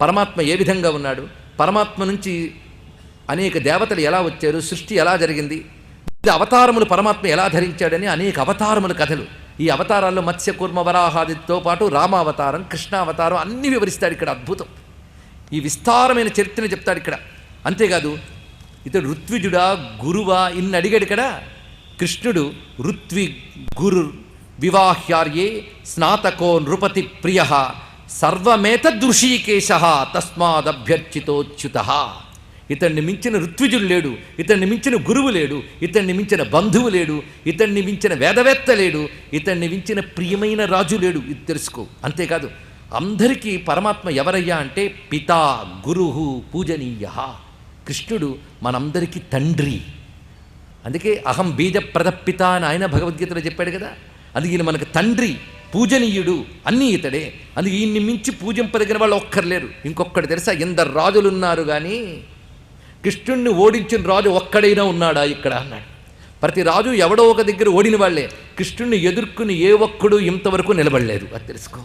పరమాత్మ ఏ విధంగా ఉన్నాడు, పరమాత్మ నుంచి అనేక దేవతలు ఎలా వచ్చారు, సృష్టి ఎలా జరిగింది, అవతారములు పరమాత్మ ఎలా ధరించాడని అనేక అవతారముల కథలు. ఈ అవతారాల్లో మత్స్య కూర్మ వరాహాదితో పాటు రామావతారం, కృష్ణావతారం అన్నీ వివరిస్తాడు ఇక్కడ. అద్భుతం. ఈ విస్తారమైన చరిత్రను చెప్తాడు ఇక్కడ. అంతేకాదు ఇతడు ఋత్విజుడా గురువా ఇన్ని అడిగాడు ఇక్కడ. కృష్ణుడు ఋత్వి గురు వివాహ్యార్యే స్నాతకో నృపతి ప్రియ సర్వమేతదృషీకేశ తస్మాదభ్యర్చితోచ్యుత. ఇతన్ని మించిన ఋత్విజుడు లేడు, ఇతన్ని మించిన గురువు లేడు, ఇతన్ని మించిన బంధువు లేడు, ఇతన్ని మించిన వేదవేత్త లేడు, ఇతన్ని మించిన ప్రియమైన రాజు లేడు. ఇది తెలుసుకో. అంతేకాదు అందరికీ పరమాత్మ ఎవరయ్యా అంటే పితా గురువు పూజనీయ. కృష్ణుడు మనందరికీ తండ్రి. అందుకే అహం బీజప్రద పిత అని ఆయన భగవద్గీతలో చెప్పాడు కదా. అందుకే ఈయన మనకు తండ్రి, పూజనీయుడు, అన్నీ ఇతడే. అందుకే ఈయన్ని మించి పూజింపదగిన వాళ్ళు ఒక్కర్లేరు. ఇంకొక్కటి తెలుసా, ఎందరు రాజులున్నారు కానీ కృష్ణుణ్ణి ఓడించిన రాజు ఒక్కడైనా ఉన్నాడా ఇక్కడ అన్నాడు. ప్రతి రాజు ఎవడో ఒక దగ్గర ఓడిన వాళ్లే. కృష్ణుణ్ణి ఎదుర్కొని ఏ ఒక్కడు ఇంతవరకు నిలబడలేదు. అది తెలుసుకో.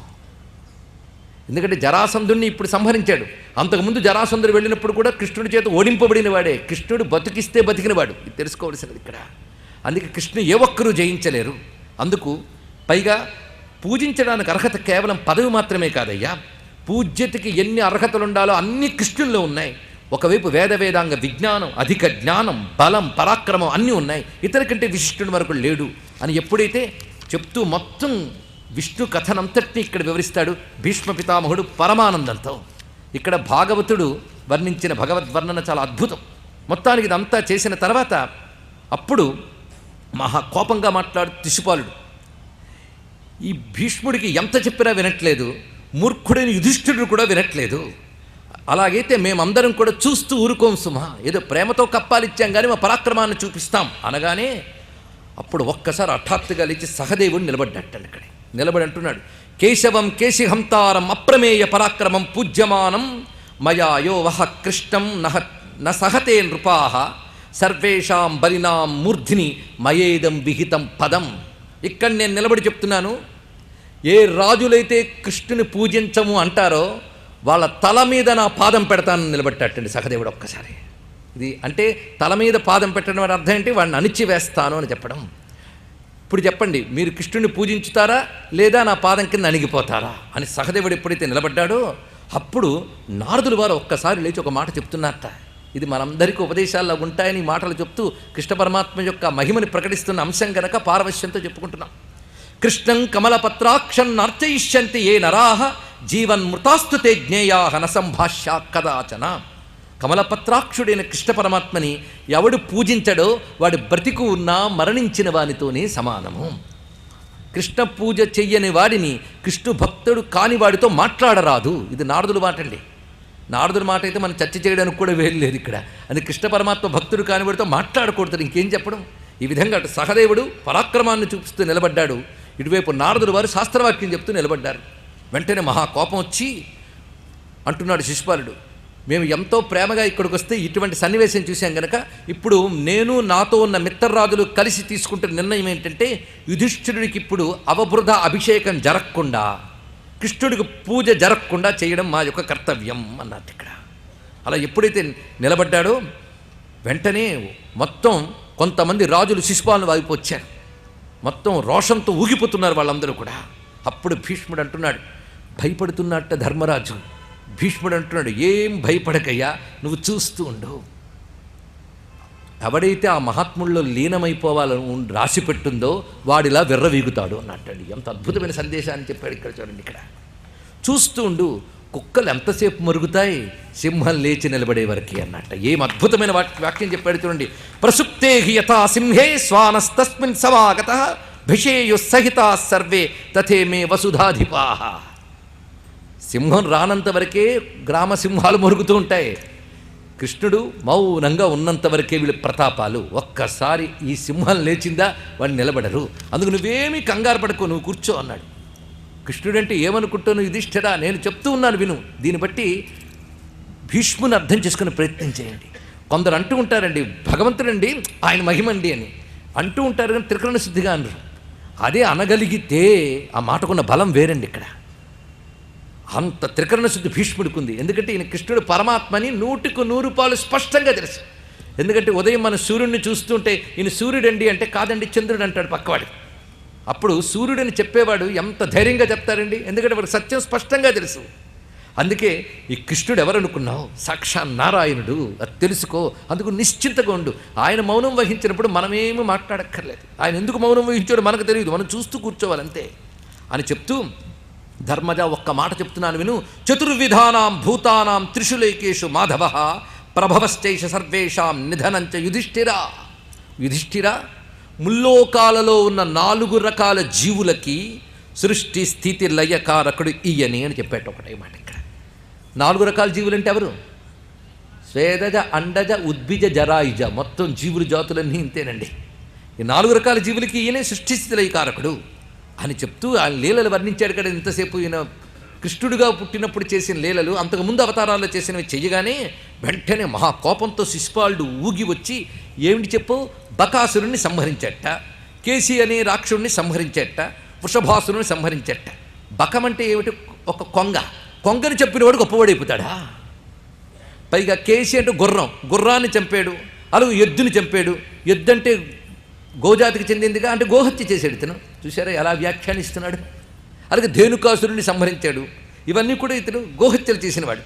ఎందుకంటే జరాసంధుణ్ణి ఇప్పుడు సంహరించాడు. అంతకుముందు జరాసంధుడు వెళ్ళినప్పుడు కూడా కృష్ణుడి చేత ఓడింపబడిన వాడే. కృష్ణుడు బతికిస్తే బతికినవాడు. ఇది తెలుసుకోవలసినది ఇక్కడ. అందుకే కృష్ణుడు ఏ ఒక్కరూ జయించలేరు. అందుకు పైగా పూజించడానికి అర్హత కేవలం పదవి మాత్రమే కాదయ్యా. పూజ్యతకి ఎన్ని అర్హతలు ఉండాలో అన్ని కృష్ణుల్లో ఉన్నాయి. ఒకవైపు వేదాంగ విజ్ఞానం, అధిక జ్ఞానం, బలం, పరాక్రమం అన్నీ ఉన్నాయి. ఇతని కంటే విశిష్టుడు వరకు లేడు అని ఎప్పుడైతే చెప్తూ మొత్తం విష్ణు కథనంతటినీ ఇక్కడ వివరిస్తాడు భీష్మ పితామహుడు పరమానందంతో. ఇక్కడ భాగవతుడు వర్ణించిన భగవద్వర్ణన చాలా అద్భుతం. మొత్తానికి ఇదంతా చేసిన తర్వాత అప్పుడు మహా కోపంగా మాట్లాడు శిశుపాలుడు. ఈ భీష్ముడికి ఎంత చెప్పినా వినట్లేదు, మూర్ఖుడైన యుధిష్ఠిరుడు కూడా వినట్లేదు. అలాగైతే మేమందరం కూడా చూస్తూ ఊరుకోం సుమా, ఏదో ప్రేమతో కప్పాలిచ్చాం కానీ మా పరాక్రమాన్ని చూపిస్తాం అనగానే అప్పుడు ఒక్కసారి హఠాత్తుగా లేచి సహదేవుడు నిలబడ్డట్టండి. ఇక్కడ నిలబడి అంటున్నాడు, కేశవం కేశిహంతారం అప్రమేయ పరాక్రమం పూజ్యమానం మయా యో వహ కృష్ణం న సహతే నృపాహ సర్వేషాం బలినాం మూర్ధిని మయేదం విహితం పదం. ఇక్కడ నేను నిలబడి చెప్తున్నాను, ఏ రాజులైతే కృష్ణుని పూజించము అంటారో వాళ్ళ తల మీద నా పాదం పెడతానని నిలబెట్టండి సహదేవుడు. ఒక్కసారి ఇది అంటే తల మీద పాదం పెట్టడం అని అర్థం ఏంటి, వాడిని అణిచివేస్తాను అని చెప్పడం. ఇప్పుడు చెప్పండి, మీరు కృష్ణుని పూజించుతారా లేదా నా పాదం కింద అణిగిపోతారా అని సహదేవుడు ఎప్పుడైతే నిలబడ్డాడో అప్పుడు నారదుల వారు ఒక్కసారి లేచి ఒక మాట చెప్తున్నారట. ఇది మనందరికీ ఉపదేశాల్లో ఉంటాయని మాటలు చెప్తూ కృష్ణ పరమాత్మ యొక్క మహిమని ప్రకటిస్తున్న అంశం గనక పారవశ్యంతో చెప్పుకుంటున్నాం. కృష్ణం కమలపత్రాక్షం నర్చయిష్యంతి ఏ నరాహ జీవన్మృతాస్తు తే జ్ఞేయాహ న సంభాష్యా కదాచన. కమలపత్రాక్షుడైన కృష్ణ పరమాత్మని ఎవడు పూజించడో వాడు బ్రతికు ఉన్నా మరణించిన వానితోనే సమానము. కృష్ణ పూజ చెయ్యని వాడిని కృష్ణు భక్తుడు కాని వాడితో మాట్లాడరాదు. ఇది నారదుల మాట అండి. నారదుల మాట అయితే మనం చర్చ చేయడానికి కూడా వేయలేదు ఇక్కడ. అది కృష్ణ పరమాత్మ భక్తుడు కాని వాడితో మాట్లాడకూడదు. ఇంకేం చెప్పడం. ఈ విధంగా అటు సహదేవుడు పరాక్రమాన్ని చూపిస్తూ నిలబడ్డాడు, ఇటువైపు నారదుల వారు శాస్త్రవాక్యం చెప్తూ నిలబడ్డారు. వెంటనే మహాకోపం వచ్చి అంటున్నాడు శిశుపాలుడు, మేము ఎంతో ప్రేమగా ఇక్కడికి వస్తే ఇటువంటి సన్నివేశం చూసాం గనక ఇప్పుడు నేను నాతో ఉన్న మిత్రరాజులు కలిసి తీసుకుంటున్న నిర్ణయం ఏంటంటే యుధిష్ఠిరుడికి ఇప్పుడు అవబృధ అభిషేకం జరగకుండా, కృష్ణుడికి పూజ జరగకుండా చేయడం మా యొక్క కర్తవ్యం అన్నట్టు. ఇక్కడ అలా ఎప్పుడైతే నిలబడ్డాడో వెంటనే మొత్తం కొంతమంది రాజులు శిశుపాలను వాగిపోచ్చారు. మొత్తం రోషంతో ఊగిపోతున్నారు వాళ్ళందరూ కూడా. అప్పుడు భీష్ముడు అంటున్నాడు, భయపడుతున్నట్ట ధర్మరాజు. భీష్ముడు అంటున్నాడు, ఏం భయపడకయ్యా, నువ్వు చూస్తూ ఉండు. ఎవడైతే ఆ మహాత్ముల్లో లీనమైపోవాలని రాసి పెట్టుందో వాడిలా విర్రవీగుతాడు అన్నట్టండి. ఎంత అద్భుతమైన సందేశాన్ని చెప్పాడు ఇక్కడ. చూడండి, ఇక్కడ చూస్తూ ఉండు, కుక్కలు ఎంతసేపు మరుగుతాయి, సింహం లేచి నిలబడే వరకు అన్నట్ట. ఏం అద్భుతమైన వాక్యం చెప్పాడు చూడండి. ప్రసుప్తే యథా సింహే శ్వానస్తస్మిన్ సమాగత భిషేయు సహిత సర్వే తథే మే వసుధాధిపా. సింహం రానంత వరకే గ్రామ సింహాలు మరుగుతూ ఉంటాయి. కృష్ణుడు మౌనంగా ఉన్నంత వరకే వీళ్ళ ప్రతాపాలు. ఒక్కసారి ఈ సింహం లేచిందా వాడిని నిలబడరు. అందుకు నువ్వేమీ కంగారు పడుకో, నువ్వు కూర్చో అన్నాడు. కృష్ణుడంటే ఏమనుకుంటాను యుధిష్ఠిరా, నేను చెప్తూ ఉన్నాను విను. దీన్ని బట్టి భీష్ముని అర్థం చేసుకునే ప్రయత్నం చేయండి. కొందరు అంటూ ఉంటారండి, భగవంతుడండి ఆయన మహిమండి అని అంటూ ఉంటారు కానీ త్రికరణ శుద్ధిగా అనరు. అదే అనగలిగితే ఆ మాటకున్న బలం వేరండి. ఇక్కడ అంత త్రికరణ శుద్ధి భీష్ముడికి ఉంది. ఎందుకంటే ఈయన కృష్ణుడు పరమాత్మని 100% స్పష్టంగా తెలుసు. ఎందుకంటే ఉదయం మన సూర్యుడిని చూస్తుంటే ఈయన సూర్యుడండి అంటే కాదండి చంద్రుడు అంటాడు పక్కవాడు. అప్పుడు సూర్యుడిని చెప్పేవాడు ఎంత ధైర్యంగా చెప్తారండి, ఎందుకంటే వాడికి సత్యం స్పష్టంగా తెలుసు. అందుకే ఈ కృష్ణుడు ఎవరనుకున్నావు, సాక్షాత్ నారాయణుడు, అది తెలుసుకో, అందుకు నిశ్చింతగా ఉండు. ఆయన మౌనం వహించినప్పుడు మనమేమీ మాట్లాడక్కర్లేదు. ఆయన ఎందుకు మౌనం వహించాడో మనకు తెలియదు, మనం చూస్తూ కూర్చోవాలంతే అని చెప్తూ, ధర్మజ ఒక్క మాట చెప్తున్నాను విను. చతుర్విధానాం భూతానాం త్రిషులైకేషు మాధవ ప్రభవశ్చైష సర్వేషాం నిధనంచ యుధిష్ఠిరా. యుధిష్ఠిరా, ముల్లోకాలలో ఉన్న 4 రకాల జీవులకి సృష్టి స్థితి లయకారకుడు ఈయని అని చెప్పాడు. ఒకటే మాట ఇక్కడ 4 రకాల జీవులు అంటే ఎవరు? స్వేదజ అండజ ఉద్భిజ జరాయుజ, మొత్తం జీవుల జాతులన్నీ ఇంతేనండి. ఈ 4 రకాల జీవులకి ఈయనే సృష్టి స్థితి లయకారకుడు అని చెప్తూ ఆయన లీలలు వర్ణించాడు కదా. ఇంతసేపు ఈయన కృష్ణుడిగా పుట్టినప్పుడు చేసిన లీలలు, అంతకుముందు అవతారాల్లో చేసినవి చెయ్యగానే వెంటనే మహాకోపంతో శిశుపాలుడు ఊగి వచ్చి ఏమిటి చెప్పు, బకాసురుణ్ణి సంహరించట, కేసి అనే రాక్షుడిని సంహరించట, వృషభాసురుని సంహరించట. బకం అంటే ఏమిటి? ఒక కొంగని చెప్పినవాడు గొప్పవాడైపోతాడా? పైగా కేసి అంటే గుర్రాన్ని చంపాడు, అలాగే ఎద్దుని చంపాడు. ఎద్దు అంటే గోజాతికి చెందిందిగా, అంటే గోహత్య చేశాడు ఇతను. చూసారా ఎలా వ్యాఖ్యానిస్తున్నాడు. అలాగే ధేనుకాసురుడిని సంహరించాడు. ఇవన్నీ కూడా ఇతను గోహత్యలు చేసినవాడు.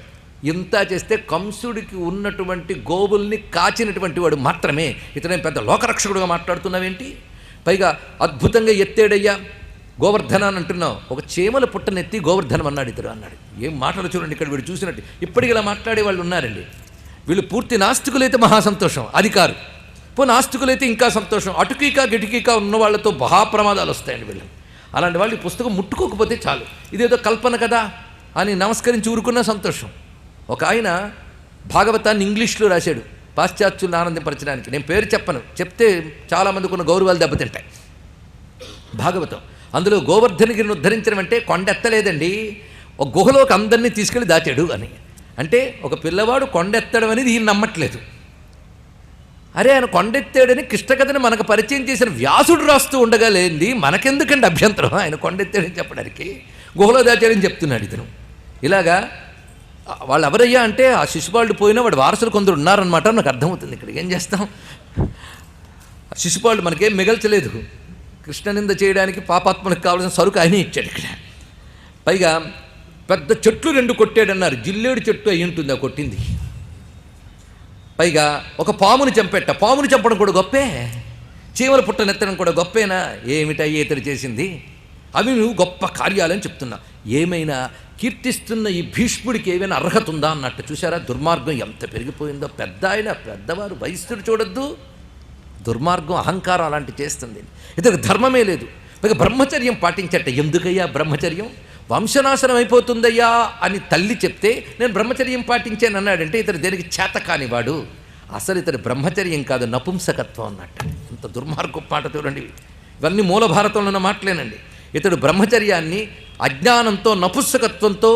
ఇంత చేస్తే కంసుడికి ఉన్నటువంటి గోవుల్ని కాచినటువంటి వాడు మాత్రమే. ఇతనే పెద్ద లోకరక్షకుడుగా మాట్లాడుతున్నావేంటి? పైగా అద్భుతంగా ఎత్తేడయ్యా గోవర్ధన అని అంటున్నావు. ఒక చీమల పుట్టనెత్తి గోవర్ధనం అన్నాడు ఇతడు అన్నాడు. ఏం మాటలు చూడండి ఇక్కడ. వీడు చూసినట్టు ఇప్పటికి ఇలా మాట్లాడే వాళ్ళు ఉన్నారండి. వీళ్ళు పూర్తి నాస్తికులైతే మహా సంతోషం, అది కాదు. నాస్తికులైతే ఇంకా సంతోషం. అటుకీకా గిటికీకా ఉన్న వాళ్ళతో మహాప్రమాదాలు వస్తాయండి వీళ్ళు. అలాంటి వాళ్ళు ఈ పుస్తకం ముట్టుకోకపోతే చాలు, ఇదేదో కల్పన కదా అని నమస్కరించి ఊరుకున్న సంతోషం. ఒక ఆయన భాగవతాన్ని ఇంగ్లీష్లో రాశాడు పాశ్చాత్యులను ఆనందపరచడానికి. నేను పేరు చెప్పను, చెప్తే చాలామందికి ఉన్న గౌరవాలు దెబ్బతింటాయి. భాగవతం అందులో గోవర్ధనగిరిని ఉద్ధరించడం అంటే కొండెత్తలేదండి, ఒక గుహలోకి అందరినీ తీసుకెళ్ళి దాచాడు అని. అంటే ఒక పిల్లవాడు కొండెత్తడం అనేది ఈయన నమ్మట్లేదు. అరే ఆయన కొండెత్తాడని కృష్ణకథని మనకు పరిచయం చేసిన వ్యాసుడు రాస్తూ ఉండగా లేనిది మనకెందుకండి అభ్యంతరం? ఆయన కొండెత్తాడని చెప్పడానికి గుహలో దాచాడని చెప్తున్నాడు ఇతను. ఇలాగా వాళ్ళు ఎవరయ్యా అంటే ఆ శిశుపాలుడు పోయినా వాడు వారసులు కొందరు ఉన్నారనమాట. నాకు అర్థమవుతుంది. ఇక్కడ ఏం చేస్తాం, శిశుపాలుడు మనకేం మిగల్చలేదు. కృష్ణనింద చేయడానికి పాపాత్మలకు కావాల్సిన సరుకు ఆయనే ఇచ్చాడు ఇక్కడ. పైగా పెద్ద చెట్లు 2 కొట్టాడన్నారు. జిల్లేడు చెట్టు అయి ఉంటుంది ఆ కొట్టింది. పైగా ఒక పాముని చంపెట్ట. పాముని చంపడం కూడా గొప్పే, చీమల పుట్టనెత్తడం కూడా గొప్పేనా? ఏమిటయ్యే ఇతడు చేసింది? అవి నువ్వు గొప్ప కార్యాలని చెప్తున్నా. ఏమైనా కీర్తిస్తున్న ఈ భీష్ముడికి ఏమైనా అర్హత ఉందా అన్నట్టు. చూసారా దుర్మార్గం ఎంత పెరిగిపోయిందో. పెద్దవారు వయస్సుడు చూడొద్దు, దుర్మార్గం అహంకారం అలాంటి చేస్తుంది. ఇతనికి ధర్మమే లేదు. పైగా బ్రహ్మచర్యం పాటించట. ఎందుకయ్యా బ్రహ్మచర్యం? వంశనాశనం అయిపోతుందయ్యా అని తల్లి చెప్తే నేను బ్రహ్మచర్యం పాటించాను అన్నాడంటే ఇతడు దేనికి చేత కానివాడు. అసలు ఇతడు బ్రహ్మచర్యం కాదు, నపుంసకత్వం అన్నట్టు. ఇంత దుర్మార్గం మాట చూడండి. ఇవన్నీ మూల భారతంలో ఉన్న మాటలేనండి. ఇతడు బ్రహ్మచర్యాన్ని అజ్ఞానంతో నపుంసకత్వంతో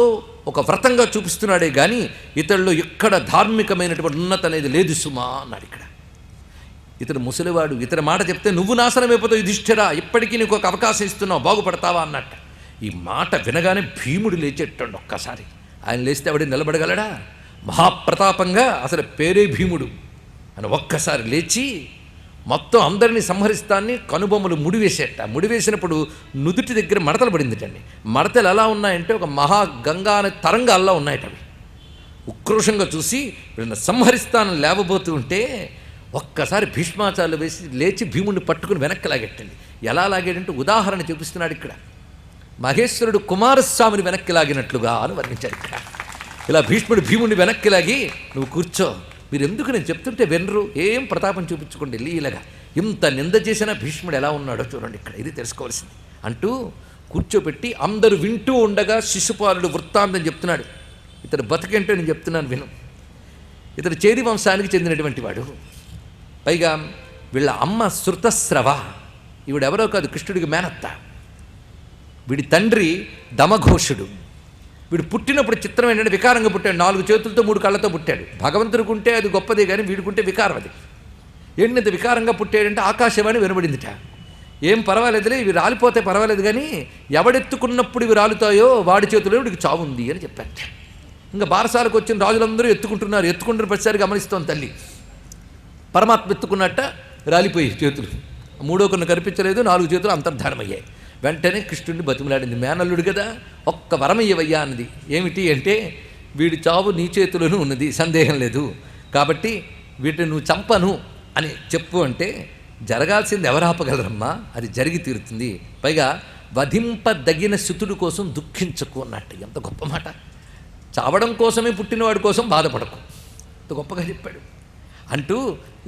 ఒక వ్రతంగా చూపిస్తున్నాడే కానీ ఇతడిలో ఎక్కడ ధార్మికమైనటువంటి ఉన్నత అనేది లేదు సుమా అన్నాడు ఇక్కడ. ఇతడు ముసలివాడు, ఇతడి మాట చెప్తే నువ్వు నాశనమైపోతావు యుధిష్ఠిరా, ఇప్పటికీ నీకు ఒక అవకాశం ఇస్తున్నావు, బాగుపడతావా అన్నట్టు. ఈ మాట వినగానే భీముడు లేచేటండు ఒక్కసారి. ఆయన లేస్తే ఆవిడ నిలబడగలడా? మహాప్రతాపంగా అసలు పేరే భీముడు అని ఒక్కసారి లేచి మొత్తం అందరినీ సంహరిస్తాన్ని కనుబొమ్మలు ముడివేసేట. ముడివేసినప్పుడు నుదుటి దగ్గర మడతలు పడిందిటండి. మడతలు ఎలా ఉన్నాయంటే ఒక మహాగంగా అనే తరంగాల్లో ఉన్నాయట. అవి ఉక్రోషంగా చూసి వీళ్ళని సంహరిస్తానని లేవబోతూ ఉంటే ఒక్కసారి భీష్మాచార్యులు వేసి లేచి భీముడిని పట్టుకుని వెనక్కి లాగెట్టండి. ఎలా లాగాడంటే ఉదాహరణ చూపిస్తున్నాడు ఇక్కడ. మహేశ్వరుడు కుమారస్వామిని వెనక్కి లాగినట్లుగా అని వర్ణించాడు ఇక్కడ. ఇలా భీముడిని వెనక్కి లాగి నువ్వు కూర్చో, మీరు ఎందుకు నేను చెప్తుంటే వినరు, ఏం ప్రతాపం చూపించుకోండి లీలగా. ఇంత నింద చేసినా భీష్ముడు ఎలా ఉన్నాడో చూడండి ఇక్కడ, ఇది తెలుసుకోవాల్సింది అంటూ కూర్చోబెట్టి అందరూ వింటూ ఉండగా శిశుపాలుడు వృత్తాంతం చెప్తున్నాడు. ఇతడు బతికేంటో నేను చెప్తున్నాను విను. ఇతడు చేది వంశానికి చెందినటువంటి వాడు. పైగా వీళ్ళ అమ్మ శృతస్రవ, ఈవిడెవరో కాదు, కృష్ణుడికి మేనత్త. వీడి తండ్రి దమఘోషుడు. వీడు పుట్టినప్పుడు చిత్రం ఏంటంటే వికారంగా పుట్టాడు. 4 చేతులతో 3 కళ్ళతో పుట్టాడు. భగవంతుడికి ఉంటే అది గొప్పదే కానీ వీడికుంటే వికారం. అది ఏంటంత వికారంగా పుట్టాడంటే ఆకాశవాణి వినబడిందిట. ఏం పర్వాలేదులే, ఇవి రాలిపోతే పర్వాలేదు, కానీ ఎవడెత్తుకున్నప్పుడు ఇవి రాలుతాయో వాడి చేతిలో వీడికి చావు ఉంది అని చెప్పారు. ఇంకా బారసాలకు వచ్చిన రాజులందరూ ఎత్తుకుంటున్న ప్రతిసారి గమనిస్తోంది తల్లి. పరమాత్మ ఎత్తుకున్నట్ట రాలిపోయి చేతులు, మూడో కొన్ని కనిపించలేదు, 4 చేతులు అంతర్ధానమయ్యాయి. వెంటనే కృష్ణుడిని బతిమలాడింది. మేనల్లుడు కదా, ఒక్క వరం ఇవ్వయ్యా అన్నది. ఏమిటి అంటే, వీడి చావు నీ చేతిలోనూ ఉన్నది, సందేహం లేదు, కాబట్టి వీటిని నువ్వు చంపను అని చెప్పు అంటే, జరగాల్సింది ఎవరు ఆపగలరమ్మా, అది జరిగి తీరుతుంది. పైగా వధింపదగిన సుతుడు కోసం దుఃఖించకు అన్నట్టు. ఎంత గొప్ప మాట. చావడం కోసమే పుట్టినవాడి కోసం బాధపడకు, ఎంత గొప్పగా చెప్పాడు. అంటూ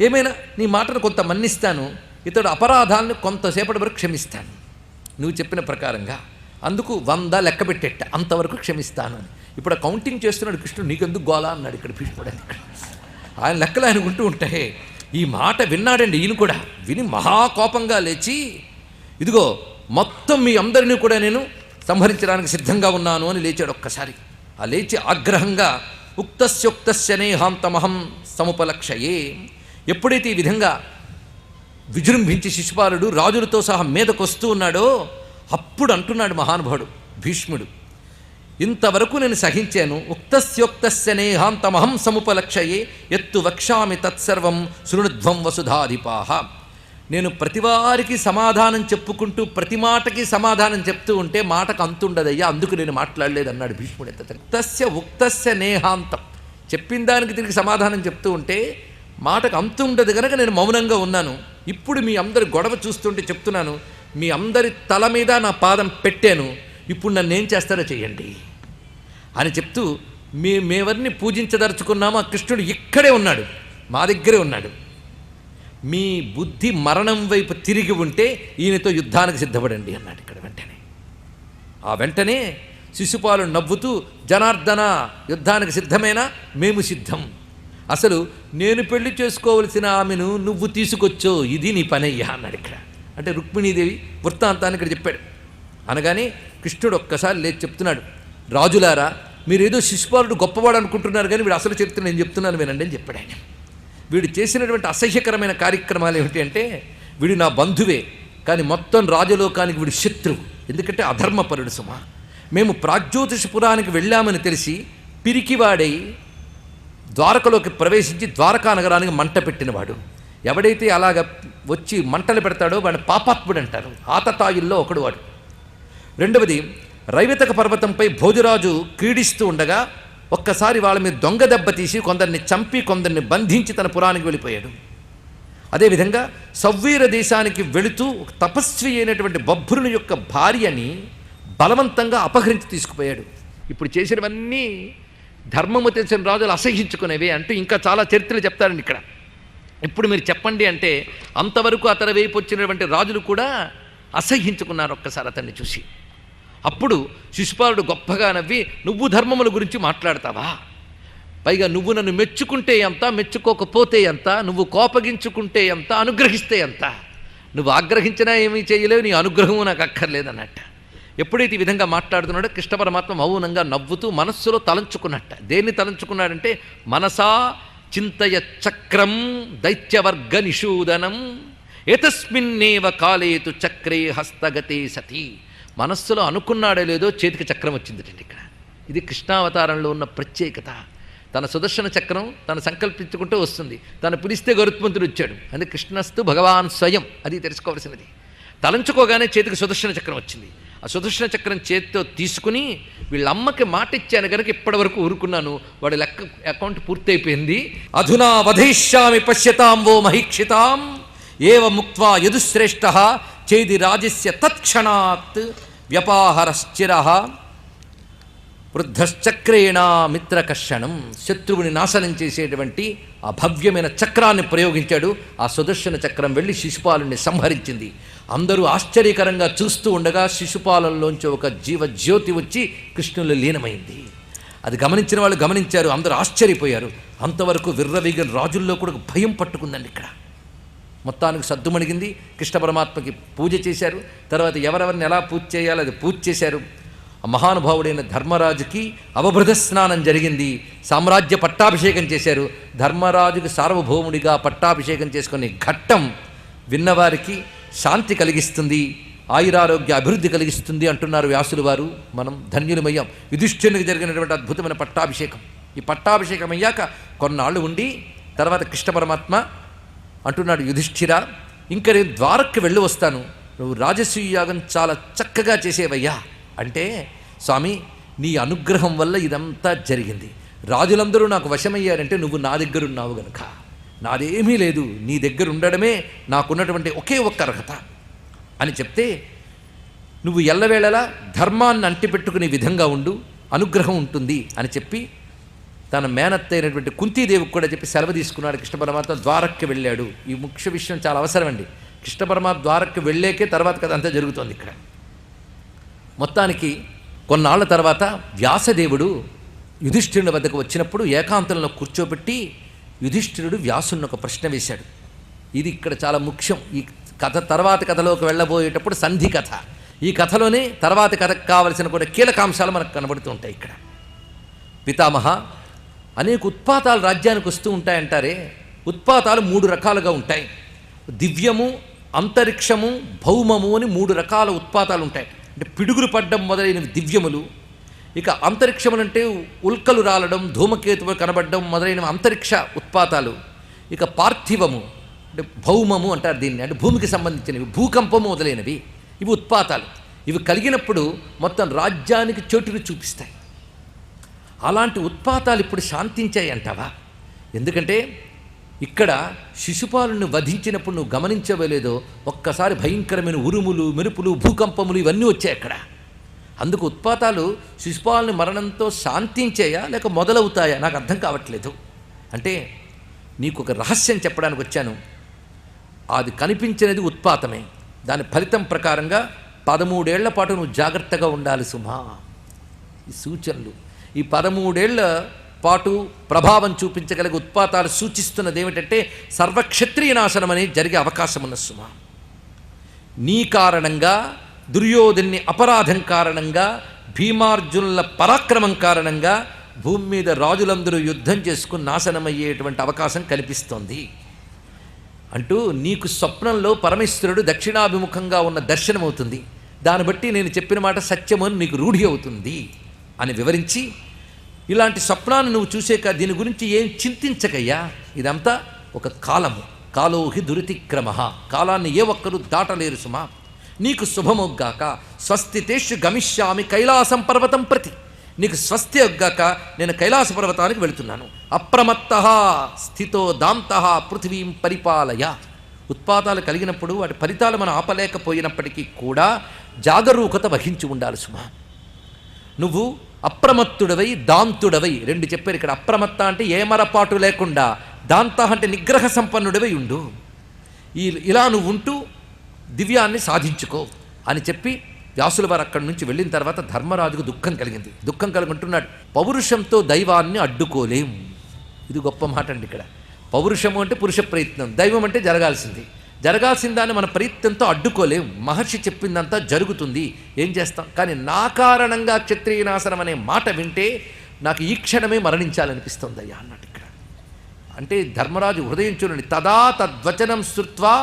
ఏమైనా నీ మాటను కొంత మన్నిస్తాను, ఇతడు అపరాధాలను కొంతసేపటి వరకు క్షమిస్తాను నువ్వు చెప్పిన ప్రకారంగా, అందుకు 100 లెక్క పెట్టేట, అంతవరకు క్షమిస్తాను అని. ఇప్పుడు కౌంటింగ్ చేస్తున్నాడు కృష్ణుడు. నీకెందుకు గోలా అన్నాడు ఇక్కడ భీష్ముడు. ఇక్కడ ఆయన లెక్కలు ఆయన ఉంటూ ఉంటాయి. ఈ మాట విన్నాడండి ఈయన కూడా. విని మహాకోపంగా లేచి, ఇదిగో మొత్తం మీ అందరినీ కూడా నేను సంహరించడానికి సిద్ధంగా ఉన్నాను అని లేచాడు ఒక్కసారి. ఆ లేచి ఆగ్రహంగా ఉక్తస్యోక్తస్య నేహాంతమహం సముపలక్షయే. ఎప్పుడైతే ఈ విధంగా విజృంభించి శిశుపాలుడు రాజులతో సహా మీదకొస్తూ ఉన్నాడో అప్పుడు అంటున్నాడు మహానుభావుడు భీష్ముడు, ఇంతవరకు నేను సహించాను. ఉక్తస్యోక్తస్య నేహాంతమహం సముపలక్షయే ఎత్తు వక్ష్యామి తత్సర్వం శృణుధ్వం వసుధాధిపాహ. నేను ప్రతివారికి సమాధానం చెప్పుకుంటూ ప్రతి మాటకి సమాధానం చెప్తూ ఉంటే మాటకు అంతుండదయ్యా, అందుకు నేను మాట్లాడలేదు అన్నాడు భీష్ముడు. ఉక్తస్య ఉక్తస్య నేహాంతం, చెప్పిన దానికి తిరిగి సమాధానం చెప్తూ ఉంటే మాటకు అంతుండదు కనుక నేను మౌనంగా ఉన్నాను. ఇప్పుడు మీ అందరి గొడవ చూస్తుంటే చెప్తున్నాను, మీ అందరి తల మీద నా పాదం పెట్టాను, ఇప్పుడు నన్ను ఏం చేస్తారో చెయ్యండి అని చెప్తూ, మేమెవరిని పూజించదలుచుకున్నామో ఆ కృష్ణుడు ఇక్కడే ఉన్నాడు, మా దగ్గరే ఉన్నాడు. మీ బుద్ధి మరణం వైపు తిరిగి ఉంటే ఈయనతో యుద్ధానికి సిద్ధపడండి అన్నాడు ఇక్కడ వెంటనే. ఆ వెంటనే శిశుపాలుడు నవ్వుతూ, జనార్దన యుద్ధానికి సిద్ధమేనా? మేము సిద్ధం. అసలు నేను పెళ్లి చేసుకోవలసిన ఆమెను నువ్వు తీసుకొచ్చో, ఇది నీ పనయ్యా అన్నాడు ఇక్కడ. అంటే రుక్మిణీదేవి వృత్తాంతాన్ని ఇక్కడ చెప్పాడు. అనగానే కృష్ణుడు ఒక్కసారి లేచి చెప్తున్నాడు, రాజులారా మీరేదో శిశుపాలుడు గొప్పవాడు అనుకుంటున్నారు, కానీ వీడు అసలు చరిత్ర నేను చెప్తున్నాను వినండి అని చెప్పాడు ఆయన. వీడు చేసినటువంటి అసహ్యకరమైన కార్యక్రమాలు ఏమిటి అంటే, వీడు నా బంధువే, కానీ మొత్తం రాజలోకానికి వీడు శత్రువు. ఎందుకంటే అధర్మపరుడు సుమా. మేము ప్రాగ్జ్యోతిషపురానికి వెళ్ళామని తెలిసి పిరికివాడై ద్వారకలోకి ప్రవేశించి ద్వారకా నగరానికి మంట పెట్టినవాడు. ఎవడైతే అలాగ వచ్చి మంటలు పెడతాడో వాడిని పాపాత్ముడు అంటారు. ఆతతాయుల్లో ఒకడు వాడు. రెండవది, రైవతక పర్వతంపై భోజరాజు క్రీడిస్తూ ఉండగా ఒక్కసారి వాళ్ళ మీద దొంగ దెబ్బ తీసి కొందరిని చంపి కొందరిని బంధించి తన పురానికి వెళ్ళిపోయాడు. అదేవిధంగా సవ్వీర దేశానికి వెళుతూ తపస్వి అయినటువంటి బభ్రుని యొక్క భార్యని బలవంతంగా అపహరించి తీసుకుపోయాడు. ఇప్పుడు చేసినవన్నీ ధర్మము తెలిసిన రాజులు అసహించుకునేవే అంటూ ఇంకా చాలా చరిత్రలు చెప్తారండి ఇక్కడ. ఇప్పుడు మీరు చెప్పండి అంటే, అంతవరకు అతని వైపు వచ్చినటువంటి రాజులు కూడా అసహ్యించుకున్నారు ఒక్కసారి అతన్ని చూసి. అప్పుడు శిశుపాలుడు గొప్పగా నవ్వి, నువ్వు ధర్మముల గురించి మాట్లాడతావా? పైగా నువ్వు నన్ను మెచ్చుకుంటే ఎంత, మెచ్చుకోకపోతే ఎంత, నువ్వు కోపగించుకుంటే ఎంత, అనుగ్రహిస్తే ఎంత, నువ్వు ఆగ్రహించినా ఏమీ చేయలేవు, నీ అనుగ్రహము నాకు అక్కర్లేదన్నట్ట. ఎప్పుడైతే ఈ విధంగా మాట్లాడుతున్నాడో కృష్ణ పరమాత్మ మౌనంగా నవ్వుతూ మనస్సులో తలంచుకున్నట్ట. దేన్ని తలంచుకున్నాడంటే, మనసా చింతయ చక్రం దైత్యవర్గ నిషూదనం ఏతస్మిన్నేవ కాలేతు చక్రే హస్తగతే సతీ. మనస్సులో అనుకున్నాడో లేదో చేతికి చక్రం వచ్చిందిటండి ఇక్కడ. ఇది కృష్ణావతారంలో ఉన్న ప్రత్యేకత. తన సుదర్శన చక్రం తను సంకల్పించుకుంటూ వస్తుంది, తను పిలిస్తే గరుత్మంతుడు వచ్చాడు. అందుకే కృష్ణస్తు భగవాన్ స్వయం, అది తెలుసుకోవాల్సినది. తలంచుకోగానే చేతికి సుదర్శన చక్రం వచ్చింది. ఆ సుదర్శన చక్రం చేతితో తీసుకుని, వీళ్ళ అమ్మకి మాట ఇచ్చాను కనుక ఇప్పటివరకు ఊరుకున్నాను, వాడి లెక్క అకౌంట్ పూర్తయిపోయింది. అధునా వధయిష్యామి పశ్యతాం వో మహీక్షితాం ఏవ ముక్త్వా యదుశ్రేష్ఠ చేది రాజస్య తత్క్షణాత్ వ్యపాహరశ్చిర వృద్ధశ్చక్రేణ మిత్రకర్షణం. శత్రువుని నాశనం చేసేటువంటి ఆ భవ్యమైన చక్రాన్ని ప్రయోగించాడు. ఆ సుదర్శన చక్రం వెళ్ళి శిశుపాలుని సంహరించింది. అందరూ ఆశ్చర్యకరంగా చూస్తూ ఉండగా శిశుపాలంలోంచి ఒక జీవజ్యోతి వచ్చి కృష్ణుల్లో లీనమైంది. అది గమనించిన వాళ్ళు గమనించారు, అందరూ ఆశ్చర్యపోయారు. అంతవరకు విర్రవీగిన రాజుల్లో కూడా భయం పట్టుకుందండి ఇక్కడ. మొత్తానికి సద్దుమణిగింది. కృష్ణ పరమాత్మకి పూజ చేశారు. తర్వాత ఎవరెవరిని ఎలా పూజ చేయాలో అది పూజ చేశారు. మహానుభావుడైన ధర్మరాజుకి అవబృధ స్నానం జరిగింది. సామ్రాజ్య పట్టాభిషేకం చేశారు. ధర్మరాజుకి సార్వభౌముడిగా పట్టాభిషేకం చేసుకునే ఘట్టం విన్నవారికి శాంతి కలిగిస్తుంది, ఆయురారోగ్య అభివృద్ధి కలిగిస్తుంది అంటున్నారు వ్యాసులు వారు. మనం ధన్యులమయ్యాం. యుధిష్ఠిరునికి జరిగినటువంటి అద్భుతమైన పట్టాభిషేకం. ఈ పట్టాభిషేకం అయ్యాక కొన్నాళ్ళు ఉండి తర్వాత కృష్ణ పరమాత్మ అంటున్నాడు, యుధిష్ఠిరా, ఇంక నేను ద్వారక్కి వెళ్ళి వస్తాను, నువ్వు రాజసూయ యాగం చాలా చక్కగా చేసేవయ్యా అంటే, స్వామి నీ అనుగ్రహం వల్ల ఇదంతా జరిగింది. రాజులందరూ నాకు వశమయ్యారంటే నువ్వు నా దగ్గర ఉన్నావు గనుక, నాదేమీ లేదు, నీ దగ్గర ఉండడమే నాకున్నటువంటి ఒకే ఒక్క అర్హత అని చెప్తే, నువ్వు ఎల్లవేళలా ధర్మాన్ని అంటిపెట్టుకునే విధంగా ఉండు, అనుగ్రహం ఉంటుంది అని చెప్పి తన మేనత్త అయినటువంటి కుంతీదేవికి కూడా చెప్పి సెలవు తీసుకున్నాడు. కృష్ణ పరమాత్మ ద్వారక్కి వెళ్ళాడు. ఈ ముఖ్య విషయం చాలా అవసరం అండి. కృష్ణ పరమాత్మ ద్వారక్కి వెళ్ళేకే తర్వాత కథ అంతా జరుగుతోంది ఇక్కడ. మొత్తానికి కొన్నాళ్ల తర్వాత వ్యాసదేవుడు యుధిష్ఠిరుని వద్దకు వచ్చినప్పుడు ఏకాంతంలో కూర్చోబెట్టి యుధిష్ఠిరుడు వ్యాసుని ఒక ప్రశ్న వేశాడు. ఇది ఇక్కడ చాలా ముఖ్యం. ఈ కథ తర్వాత కథలోకి వెళ్ళబోయేటప్పుడు సంధి కథ. ఈ కథలోనే తర్వాత కథకు కావలసిన కూడా కీలకాంశాలు మనకు కనబడుతూ ఉంటాయి. ఇక్కడ పితామహ, అనేక ఉత్పాతాలు రాజ్యానికి వస్తూ ఉంటాయంటారే, ఉత్పాతాలు 3 రకాలుగా ఉంటాయి. దివ్యము, అంతరిక్షము, భౌమము అని 3 రకాల ఉత్పాతాలు ఉంటాయి. అంటే పిడుగులు పడ్డం మొదలైనవి దివ్యములు. ఇక అంతరిక్షములంటే ఉల్కలు రాలడం, ధూమకేతువులు కనబడడం మొదలైనవి అంతరిక్ష ఉత్పాతాలు. ఇక పార్థివము అంటే భౌమము అంటారు దీన్ని, అంటే భూమికి సంబంధించినవి, భూకంపము మొదలైనవి, ఇవి ఉత్పాతాలు. ఇవి కలిగినప్పుడు మొత్తం రాజ్యానికి చోటుని చూపిస్తాయి. అలాంటి ఉత్పాతాలు ఇప్పుడు శాంతించాయి అంటావా? ఎందుకంటే ఇక్కడ శిశుపాలుని వధించినప్పుడు నువ్వు గమనించవలేదో, ఒక్కసారి భయంకరమైన ఉరుములు, మెరుపులు, భూకంపములు ఇవన్నీ వచ్చాయి అక్కడ. అందుకు ఉత్పాతాలు శిశుపాలుని మరణంతో శాంతించాయా లేక మొదలవుతాయా నాకు అర్థం కావట్లేదు. అంటే నీకు ఒక రహస్యం చెప్పడానికి వచ్చాను. అది కనిపించినది ఉత్పాతమే. దాని ఫలితం ప్రకారంగా 13 ఏళ్ల పాటు నువ్వు జాగ్రత్తగా ఉండాలి సుమా. ఈ సూచనలు ఈ 13 ఏళ్ల పాటు ప్రభావం చూపించగలిగే ఉత్పాతాలు సూచిస్తున్నది ఏమిటంటే సర్వక్షత్రియ నాశనం అనేది జరిగే అవకాశం ఉన్న సుమా. నీ కారణంగా, దుర్యోధన్ని అపరాధం కారణంగా, భీమార్జునుల పరాక్రమం కారణంగా భూమి మీద రాజులందరూ యుద్ధం చేసుకుని నాశనమయ్యేటువంటి అవకాశం కనిపిస్తోంది అంటూ నీకు స్వప్నంలో పరమేశ్వరుడు దక్షిణాభిముఖంగా ఉన్న దర్శనమవుతుంది. దాన్ని బట్టి నేను చెప్పిన మాట సత్యమని నీకు రూఢి అవుతుంది అని వివరించి, ఇలాంటి స్వప్నాన్ని నువ్వు చూసాక దీని గురించి ఏం చింతించకయ్యా, ఇదంతా ఒక కాలము, కాలోహి దురితిక్రమ, కాలాన్ని ఏ ఒక్కరూ దాటలేరు సుమా. నీకు శుభమొగ్గాక, స్వస్తితేషు గమిష్యామి కైలాసం పర్వతం ప్రతి, నీకు స్వస్తి ఒగ్గాక నేను కైలాస పర్వతానికి వెళుతున్నాను. అప్రమత్త స్థితో దాంత పృథివీం పరిపాలయ. ఉత్పాతాలు కలిగినప్పుడు వాటి ఫలితాలు మనం ఆపలేకపోయినప్పటికీ కూడా జాగరూకత వహించి ఉండాలి సుమా. నువ్వు అప్రమత్తుడవై దాంతుడవై, 2 చెప్పారు ఇక్కడ. అప్రమత్త అంటే ఏమరపాటు లేకుండా, దాంత అంటే నిగ్రహ సంపన్నుడవై ఉండు. ఇలా నువ్వు ఉంటూ దివ్యాన్ని సాధించుకో అని చెప్పి వ్యాసుల వారు అక్కడి నుంచి వెళ్ళిన తర్వాత ధర్మరాజుకు దుఃఖం కలిగింది. దుఃఖం కలుగుంటున్నాడు. పౌరుషంతో దైవాన్ని అడ్డుకోలేం. ఇది గొప్ప మాట అండి. ఇక్కడ పౌరుషము అంటే పురుష ప్రయత్నం, దైవం అంటే జరగాల్సింది. జరగాల్సిన దాన్ని మన ప్రయత్నంతో అడ్డుకోలేం. మహర్షి చెప్పిందంతా జరుగుతుంది, ఏం చేస్తాం. కానీ నా కారణంగా క్షత్రియనాశనం అనే మాట వింటే నాకు ఈ క్షణమే మరణించాలనిపిస్తుంది అయ్యా అన్నట్టు ఇక్కడ. అంటే ధర్మరాజు హృదయం చూడండి, తదా తద్వచనం శ్రుత్వా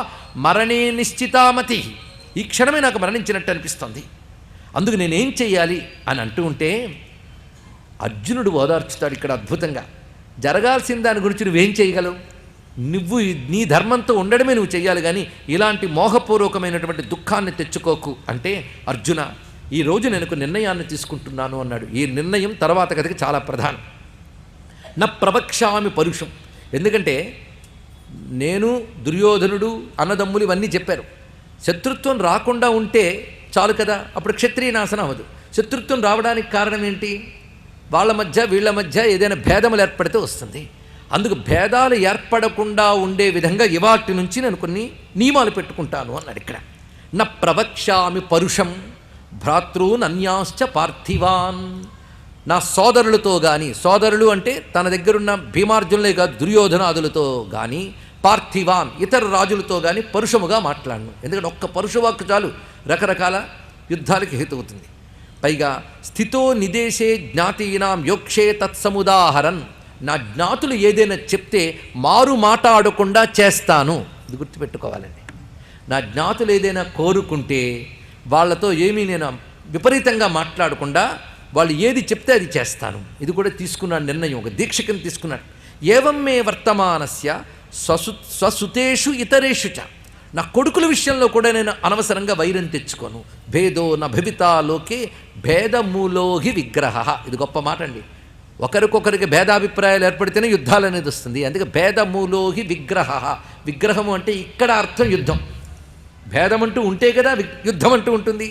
మరణే నిశ్చితామతి, ఈ క్షణమే నాకు మరణించినట్టు అనిపిస్తుంది, అందుకు నేనేం చెయ్యాలి అని అంటూ ఉంటే అర్జునుడు ఓదార్చుతాడు ఇక్కడ అద్భుతంగా. జరగాల్సిన దాని గురించి నువ్వేం చేయగలవు? నువ్వు నీ ధర్మంతో ఉండడమే నువ్వు చెయ్యాలి, కానీ ఇలాంటి మోహపూర్వకమైనటువంటి దుఃఖాన్ని తెచ్చుకోకు అంటే, అర్జున ఈరోజు నేను ఒక నిర్ణయాన్ని తీసుకుంటున్నాను అన్నాడు. ఈ నిర్ణయం తర్వాత కథకి చాలా ప్రధానం. నా ప్రవక్ష్యామి పరుషం, ఎందుకంటే నేను దుర్యోధనుడు అన్నదమ్ములు ఇవన్నీ చెప్పారు. శత్రుత్వం రాకుండా ఉంటే చాలు కదా, అప్పుడు క్షత్రియ నాశనం అవ్వదు. శత్రుత్వం రావడానికి కారణం ఏంటి? వాళ్ళ మధ్య వీళ్ళ మధ్య ఏదైనా భేదములు ఏర్పడితే వస్తుంది. అందుకు భేదాలు ఏర్పడకుండా ఉండే విధంగా ఇవాటి నుంచి నేను కొన్ని నియమాలు పెట్టుకుంటాను అన్నాడు ఇక్కడ. నా ప్రవక్ష్యామి పరుషం భ్రాతృన్ అన్యాశ్చ పార్థివాన్, నా సోదరులతో కానీ, సోదరులు అంటే తన దగ్గరున్న భీమార్జునులే కాదు దుర్యోధనాదులతో కానీ, పార్థివాన్ ఇతర రాజులతో కానీ పరుషముగా మాట్లాడను. ఎందుకంటే ఒక్క పరుషవాక్కు చాలు రకరకాల యుద్ధాలకి హేతువుతుంది. పైగా స్థితో నిదేశే జ్ఞాతీనాం యోక్షే తత్సముదాహరన్, నా జ్ఞాతులు ఏదైనా చెప్తే మారు మాట్లాడకుండా చేస్తాను. ఇది గుర్తుపెట్టుకోవాలండి. నా జ్ఞాతులు ఏదైనా కోరుకుంటే వాళ్ళతో ఏమీ నేను విపరీతంగా మాట్లాడకుండా వాళ్ళు ఏది చెప్తే అది చేస్తాను. ఇది కూడా తీసుకున్నాడు నిర్ణయం, ఒక దీక్షకని తీసుకున్నాడు. ఏవం మే వర్తమానస్య స్వసుతేషు ఇతరేషు చ. నా కొడుకుల విషయంలో కూడా నేను అనవసరంగా వైరం తెచ్చుకోను. భేదో న భవితా లోకే భేదమూలోహి విగ్రహ. ఇది గొప్ప మాట అండి. ఒకరికొకరికి భేదాభిప్రాయాలు ఏర్పడితేనే యుద్ధాలు అనేది వస్తుంది. అందుకే భేదమూలోహి విగ్రహ. విగ్రహము అంటే ఇక్కడ అర్థం యుద్ధం. భేదం అంటూ ఉంటే కదా యుద్ధం అంటూ ఉంటుంది.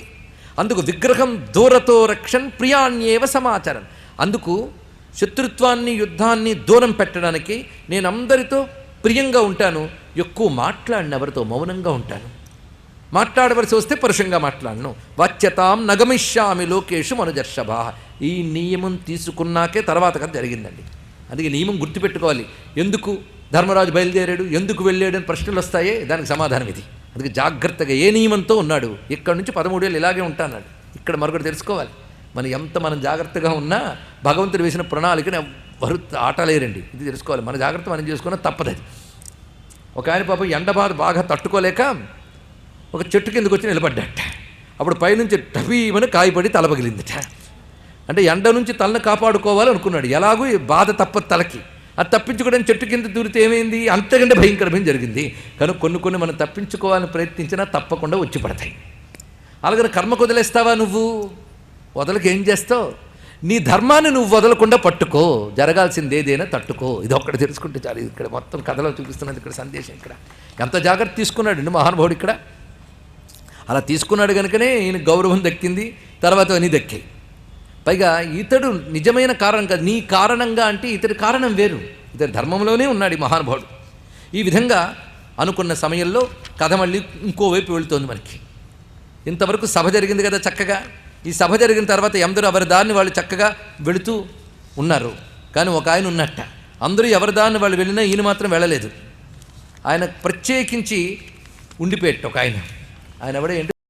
అందుకు విగ్రహం దూరతో రక్షన్ ప్రియాణ్యేవ సమాచారం. అందుకు శత్రుత్వాన్ని యుద్ధాన్ని దూరం పెట్టడానికి నేను అందరితో ప్రియంగా ఉంటాను. ఎక్కువ మాట్లాడిన ఎవరితో మౌనంగా ఉంటాను. మాట్లాడవలసి వస్తే పరుషంగా మాట్లాడను. వాచ్యతాం నగమిష్యామి లోకేషు మనుజర్షభ. ఈ నియమం తీసుకున్నాకే తర్వాత కథ జరిగిందండి. అందుకే నియమం గుర్తుపెట్టుకోవాలి. ఎందుకు ధర్మరాజు బయలుదేరాడు, ఎందుకు వెళ్ళాడు అని ప్రశ్నలు వస్తాయే, దానికి సమాధానం ఇది. అందుకే జాగ్రత్తగా ఏ నియమంతో ఉన్నాడు. ఇక్కడ నుంచి 13 ఏళ్ళు ఇలాగే ఉంటాన్నాడు. ఇక్కడ మరొకటి తెలుసుకోవాలి. మనం జాగ్రత్తగా ఉన్నా భగవంతుడు వేసిన ప్రణాళికని ఎవరు ఆటలేరండి. ఇది తెలుసుకోవాలి. మన జాగ్రత్త మనం చేసుకున్నా తప్పదది. ఒక ఆయన పాపం ఎండ బాగా తట్టుకోలేక ఒక చెట్టు కిందకు వచ్చి నిలబడ్డట. అప్పుడు పైనుంచి టపీమని కాయపడి తల పగిలిందట. అంటే ఎండ నుంచి తలను కాపాడుకోవాలనుకున్నాడు. ఎలాగూ ఈ బాధ తప్పదు తలకి. అది తప్పించుకోవడానికి చెట్టు కింద దూరితే ఏమైంది, అంతకంటే భయంకరమైన జరిగింది. కనుక కొన్ని మనం తప్పించుకోవాలని ప్రయత్నించినా తప్పకుండా వచ్చి పడతాయి. అలాగని కర్మకు వదిలేస్తావా నువ్వు? వదలకి ఏం చేస్తావు? నీ ధర్మాన్ని నువ్వు వదలకుండా పట్టుకో. జరగాల్సింది ఏదైనా తట్టుకో. ఇది ఒక్కటి తెలుసుకుంటే చాలు. ఇక్కడ మొత్తం కథలో చూపిస్తున్నది ఇక్కడ సందేశం. ఇక్కడ ఎంత జాగ్రత్త తీసుకున్నాడు మహానుభావుడు. ఇక్కడ అలా తీసుకున్నాడు కనుకనే ఈయన గౌరవం దక్కింది, తర్వాత అన్నీ దక్కాయి. పైగా ఇతడు నిజమైన కారణం కాదు, నీ కారణంగా అంటే ఇతడి కారణం వేరు. ఇతడి ధర్మంలోనే ఉన్నాడు ఈ మహానుభావుడు. ఈ విధంగా అనుకున్న సమయంలో కథ మళ్ళీ ఇంకోవైపు వెళుతోంది మనకి. ఇంతవరకు సభ జరిగింది కదా చక్కగా. ఈ సభ జరిగిన తర్వాత అందరూ ఎవరి దారిని వాళ్ళు చక్కగా వెళుతూ ఉన్నారు. కానీ ఒక ఆయన ఉన్నట్ట. అందరూ ఎవరి దారిని వాళ్ళు వెళ్ళినా ఈయన మాత్రం వెళ్ళలేదు. ఆయన ప్రత్యేకించి ఉండిపోయేట ఒక ఆయన. ఆయన ఎవడే